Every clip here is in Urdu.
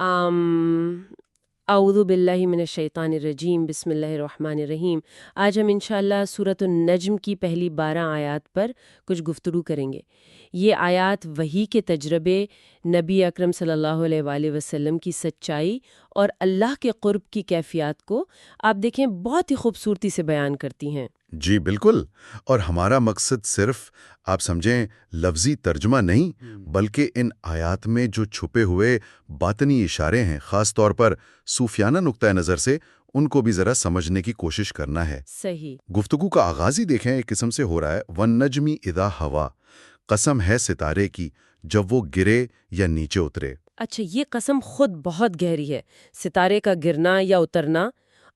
اعوذ باللہ من الشیطان الرجیم بسم اللہ الرحمن الرحیم۔ آج ہم انشاءاللہ سورۃ النجم کی پہلی 12 آیات پر کچھ گفتگو کریں گے۔ یہ آیات وحی کے تجربے، نبی اکرم صلی اللہ علیہ وآلہ وسلم کی سچائی اور اللہ کے قرب کی کیفیات کو آپ دیکھیں بہت ہی خوبصورتی سے بیان کرتی ہیں۔ جی بالکل، اور ہمارا مقصد صرف آپ سمجھیں لفظی ترجمہ نہیں، بلکہ ان آیات میں جو چھپے ہوئے باطنی اشارے ہیں، خاص طور پر صوفیانہ نقطۂ نظر سے ان کو بھی ذرا سمجھنے کی کوشش کرنا ہے۔ صحیح۔ گفتگو کا آغاز ہی دیکھیں ایک قسم سے ہو رہا ہے، وَالنَّجْمِ اِذَا ہَوَا، قسم ہے ستارے کی جب وہ گرے یا نیچے اترے۔ اچھا، یہ قسم خود بہت گہری ہے۔ ستارے کا گرنا یا اترنا،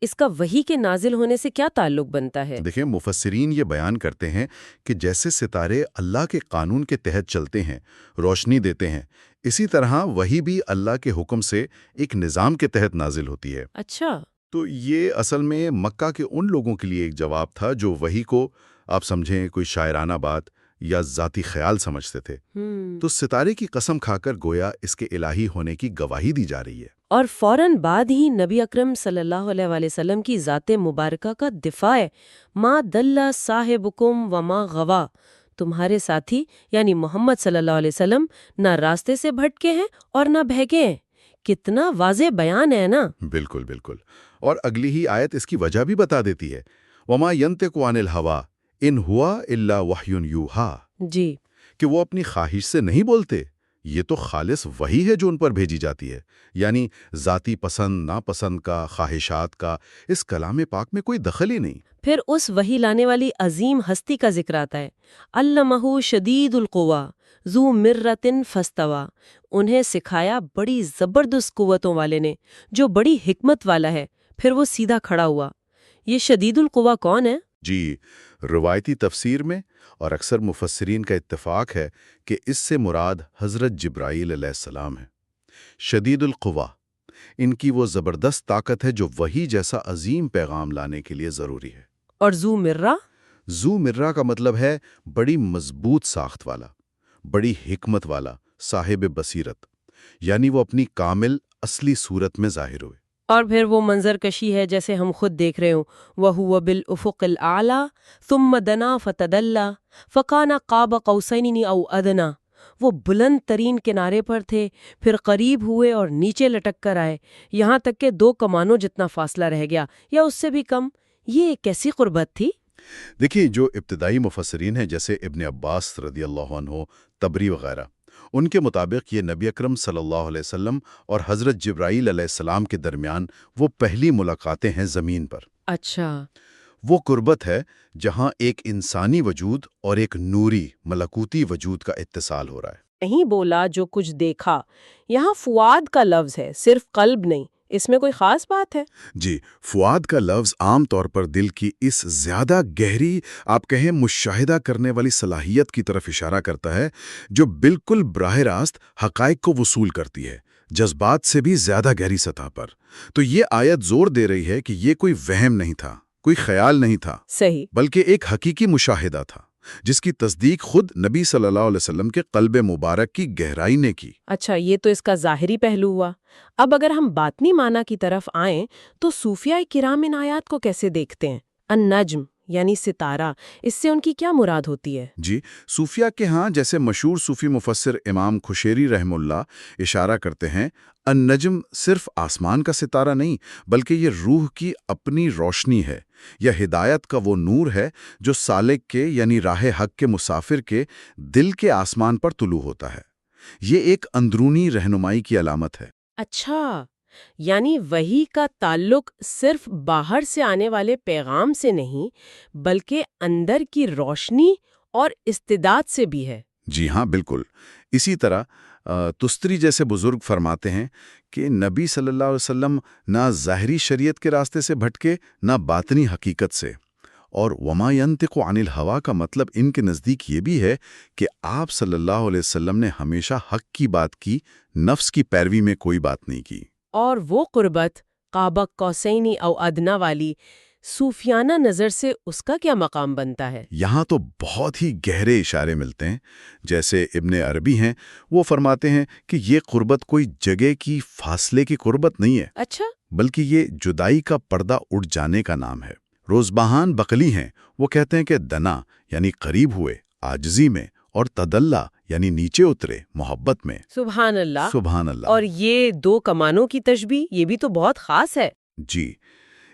اس کا وحی کے نازل ہونے سے کیا تعلق بنتا ہے؟ دیکھیں مفسرین یہ بیان کرتے ہیں کہ جیسے ستارے اللہ کے قانون کے تحت چلتے ہیں، روشنی دیتے ہیں، اسی طرح وحی بھی اللہ کے حکم سے ایک نظام کے تحت نازل ہوتی ہے۔ اچھا۔ تو یہ اصل میں مکہ کے ان لوگوں کے لیے ایک جواب تھا جو وحی کو آپ سمجھیں کوئی شاعرانہ بات یا ذاتی خیال سمجھتے تھے۔ تو ستارے کی قسم کھا کر گویا اس کے الہی ہونے کی گواہی دی جا رہی ہے۔ اور فوراً بعد ہی نبی اکرم صلی اللہ علیہ وآلہ وسلم کی ذات مبارکہ کا دفاع ہے، ما دل صاحبکم وما غوا، تمہارے ساتھی یعنی محمد صلی اللہ علیہ وسلم نہ راستے سے بھٹکے ہیں اور نہ بہکے ہیں۔ کتنا واضح بیان ہے نا؟ بالکل بالکل، اور اگلی ہی آیت اس کی وجہ بھی بتا دیتی ہے، وما ینطق عن الہوا ان ہوا الا وحی یوحا، جی، کہ وہ اپنی خواہش سے نہیں بولتے، یہ تو خالص وحی ہے جو ان پر بھیجی جاتی ہے۔ یعنی ذاتی پسند ناپسند کا، خواہشات کا اس کلام پاک میں کوئی دخل ہی نہیں۔ پھر اس وحی لانے والی عظیم ہستی کا ذکر آتا ہے، علمہ شدید القوا ذو مرۃ فاستوی، انہیں سکھایا بڑی زبردست قوتوں والے نے جو بڑی حکمت والا ہے، پھر وہ سیدھا کھڑا ہوا۔ یہ شدید القوا کون ہے؟ جی، روایتی تفسیر میں اور اکثر مفسرین کا اتفاق ہے کہ اس سے مراد حضرت جبرائیل علیہ السلام ہے۔ شدید القوا، ان کی وہ زبردست طاقت ہے جو وحی جیسا عظیم پیغام لانے کے لیے ضروری ہے۔ اور ذو مرہ؟ ذو مرہ کا مطلب ہے بڑی مضبوط ساخت والا، بڑی حکمت والا، صاحب بصیرت، یعنی وہ اپنی کامل اصلی صورت میں ظاہر ہوئے۔ اور پھر وہ منظر کشی ہے جیسے ہم خود دیکھ رہے ہوں، وَهُوَ بِالْأُفُقِ الْأَعْلَى ثُمَّ دَنَا فَتَدَلَّى فَكَانَ قَابَ قَوْسَيْنِ أَوْ أَدْنَىٰ، وہ بلند ترین کنارے پر تھے، پھر قریب ہوئے اور نیچے لٹک کر آئے، یہاں تک کہ 2 کمانوں جتنا فاصلہ رہ گیا یا اس سے بھی کم۔ یہ کیسی قربت تھی؟ دیکھیے جو ابتدائی مفسرین ہیں جیسے ابن عباس رضی اللہ عنہ، طبری وغیرہ، ان کے مطابق یہ نبی اکرم صلی اللہ علیہ وسلم اور حضرت جبرائیل علیہ السلام کے درمیان وہ پہلی ملاقاتیں ہیں زمین پر۔ اچھا۔ وہ قربت ہے جہاں ایک انسانی وجود اور ایک نوری ملکوتی وجود کا اتصال ہو رہا ہے۔ نہیں بولا جو کچھ دیکھا، یہاں فؤاد کا لفظ ہے، صرف قلب نہیں، اس میں کوئی خاص بات ہے؟ جی، فؤاد کا لفظ عام طور پر دل کی اس زیادہ گہری آپ کہیں مشاہدہ کرنے والی صلاحیت کی طرف اشارہ کرتا ہے جو بالکل براہ راست حقائق کو وصول کرتی ہے، جذبات سے بھی زیادہ گہری سطح پر۔ تو یہ آیت زور دے رہی ہے کہ یہ کوئی وہم نہیں تھا، کوئی خیال نہیں تھا، صحیح، بلکہ ایک حقیقی مشاہدہ تھا جس کی تصدیق خود نبی صلی اللہ علیہ وسلم کے قلب مبارک کی گہرائی نے کی۔ اچھا، یہ تو اس کا ظاہری پہلو ہوا۔ اب اگر ہم باطنی معنی کی طرف آئیں تو صوفیاء کرام ان آیات کو کیسے دیکھتے ہیں؟ النجم یعنی ستارہ، اس سے ان کی کیا مراد ہوتی ہے؟ جی، صوفیاء کے ہاں جیسے مشہور صوفی مفسر امام خشیری رحم اللہ اشارہ کرتے ہیں، النجم صرف آسمان کا ستارہ نہیں بلکہ یہ روح کی اپنی روشنی ہے، یا ہدایت کا وہ نور ہے جو سالک کے یعنی راہ حق کے مسافر کے دل کے آسمان پر طلوع ہوتا ہے۔ یہ ایک اندرونی رہنمائی کی علامت ہے۔ اچھا، یعنی وحی کا تعلق صرف باہر سے آنے والے پیغام سے نہیں بلکہ اندر کی روشنی اور استعداد سے بھی ہے۔ جی ہاں، بالکل۔ اسی طرح تستری جیسے بزرگ فرماتے ہیں کہ نبی صلی اللہ علیہ وسلم نہ ظاہری شریعت کے راستے سے بھٹکے نہ باطنی حقیقت سے، اور وما ینطق عن الہوا کا مطلب ان کے نزدیک یہ بھی ہے کہ آپ صلی اللہ علیہ وسلم نے ہمیشہ حق کی بات کی، نفس کی پیروی میں کوئی بات نہیں کی۔ اور وہ قربت قاب قوسین او ادنیٰ والی صوفیانہ نظر سے اس کا کیا مقام بنتا ہے؟ یہاں تو بہت ہی گہرے اشارے ملتے ہیں۔ جیسے ابن عربی ہیں، وہ فرماتے ہیں کہ یہ قربت کوئی جگہ کی فاصلے کی قربت نہیں ہے، اچھا، بلکہ یہ جدائی کا پردہ اٹھ جانے کا نام ہے۔ روزبہان بقلی ہیں، وہ کہتے ہیں کہ دنا یعنی قریب ہوئے عاجزی میں، اور تدلّا یعنی نیچے اترے محبت میں۔ سبحان اللہ۔ سبحان اللہ۔ اور یہ دو کمانوں کی تشبیہ، یہ بھی تو بہت خاص ہے۔ جی،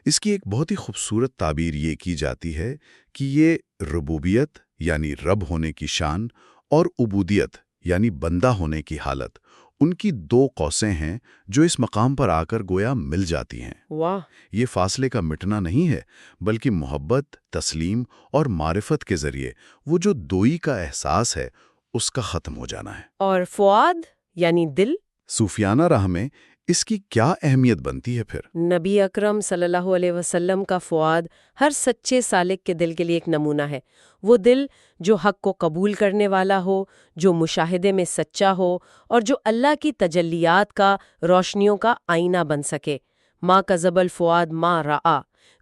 اس کی ایک بہت ہی خوبصورت تعبیر یہ کی جاتی ہے کہ یہ ربوبیت یعنی رب ہونے کی شان اور عبودیت یعنی بندہ ہونے کی حالت، ان کی دو قوسیں ہیں جو اس مقام پر آ کر گویا مل جاتی ہیں۔ واہ! یہ فاصلے کا مٹنا نہیں ہے، بلکہ محبت، تسلیم اور معرفت کے ذریعے وہ جو دوئی کا احساس ہے اس کا ختم ہو جانا ہے۔ اور فؤاد یعنی دل؟ صوفیانہ راہ میں اس کی کیا اہمیت بنتی ہے پھر؟ نبی اکرم صلی اللہ علیہ وسلم کا فؤاد ہر سچے سالک کے دل کے لیے ایک نمونہ ہے۔ وہ دل جو حق کو قبول کرنے والا ہو، جو مشاہدے میں سچا ہو، اور جو اللہ کی تجلیات کا، روشنیوں کا آئینہ بن سکے۔ ما کذب الفؤاد ما رآ،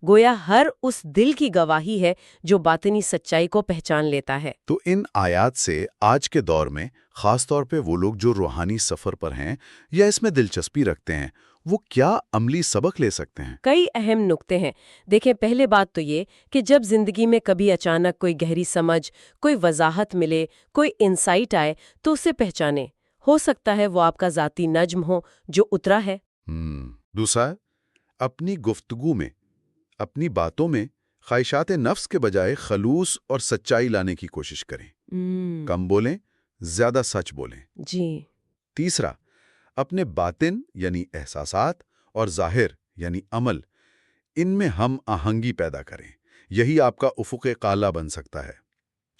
گویا ہر اس دل کی گواہی ہے جو باطنی سچائی کو پہچان لیتا ہے۔ تو ان آیات سے آج کے دور میں خاص طور پہ وہ لوگ جو روحانی سفر پر ہیں یا اس میں دلچسپی رکھتے ہیں، وہ کیا عملی سبق لے سکتے ہیں؟ کئی اہم نکتے ہیں۔ دیکھیں، پہلے بات تو یہ کہ جب زندگی میں کبھی اچانک کوئی گہری سمجھ، کوئی وضاحت ملے، کوئی انسائٹ آئے تو اسے پہچانیں۔ ہو سکتا ہے وہ آپ کا ذاتی نجم ہو جو اترا ہے۔ دوسرا، اپنی گفتگو میں، اپنی باتوں میں خواہشات نفس کے بجائے خلوص اور سچائی لانے کی کوشش کریں۔ کم بولیں، زیادہ سچ بولیں۔ جی۔ تیسرا، اپنے باطن یعنی احساسات اور ظاہر یعنی عمل، ان میں ہم آہنگی پیدا کریں۔ یہی آپ کا افق اعلیٰ بن سکتا ہے۔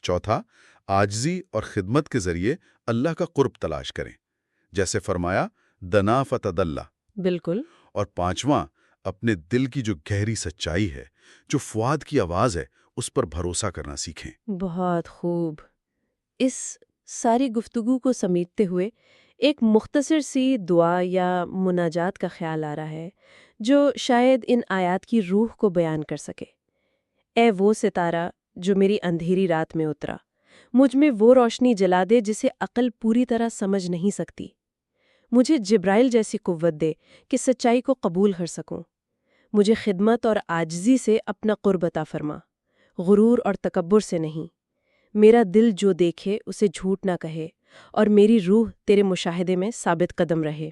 چوتھا، عاجزی اور خدمت کے ذریعے اللہ کا قرب تلاش کریں، جیسے فرمایا دنا فتدلّا۔ بالکل۔ اور پانچواں، اپنے دل کی جو گہری سچائی ہے، جو فؤاد کی آواز ہے، اس پر بھروسہ کرنا سیکھیں۔ بہت خوب۔ اس ساری گفتگو کو سمیٹتے ہوئے ایک مختصر سی دعا یا مناجات کا خیال آ رہا ہے جو شاید ان آیات کی روح کو بیان کر سکے۔ اے وہ ستارہ جو میری اندھیری رات میں اترا، مجھ میں وہ روشنی جلا دے جسے عقل پوری طرح سمجھ نہیں سکتی۔ مجھے جبرائیل جیسی قوت دے کہ سچائی کو قبول کر سکوں۔ مجھے خدمت اور عاجزی سے اپنا قرب عطا فرما، غرور اور تکبر سے نہیں۔ میرا دل جو دیکھے اسے جھوٹ نہ کہے، اور میری روح تیرے مشاہدے میں ثابت قدم رہے۔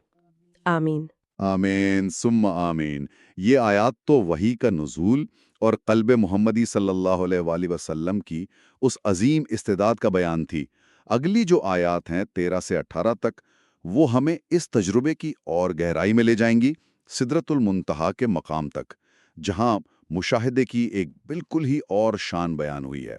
آمین۔ آمین ثم آمین۔ یہ آیات تو وحی کا نزول اور قلب محمدی صلی اللہ علیہ وآلہ وسلم کی اس عظیم استعداد کا بیان تھی۔ اگلی جو آیات ہیں 13 سے 18 تک، وہ ہمیں اس تجربے کی اور گہرائی میں لے جائیں گی، سدرۃ المنتہا کے مقام تک، جہاں مشاہدے کی ایک بالکل ہی اور شان بیان ہوئی ہے۔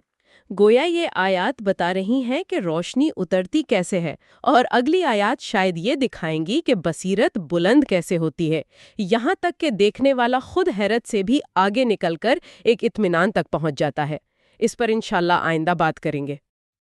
گویا یہ آیات بتا رہی ہیں کہ روشنی اترتی کیسے ہے، اور اگلی آیات شاید یہ دکھائیں گی کہ بصیرت بلند کیسے ہوتی ہے، یہاں تک کہ دیکھنے والا خود حیرت سے بھی آگے نکل کر ایک اطمینان تک پہنچ جاتا ہے۔ اس پر انشاءاللہ آئندہ بات کریں گے۔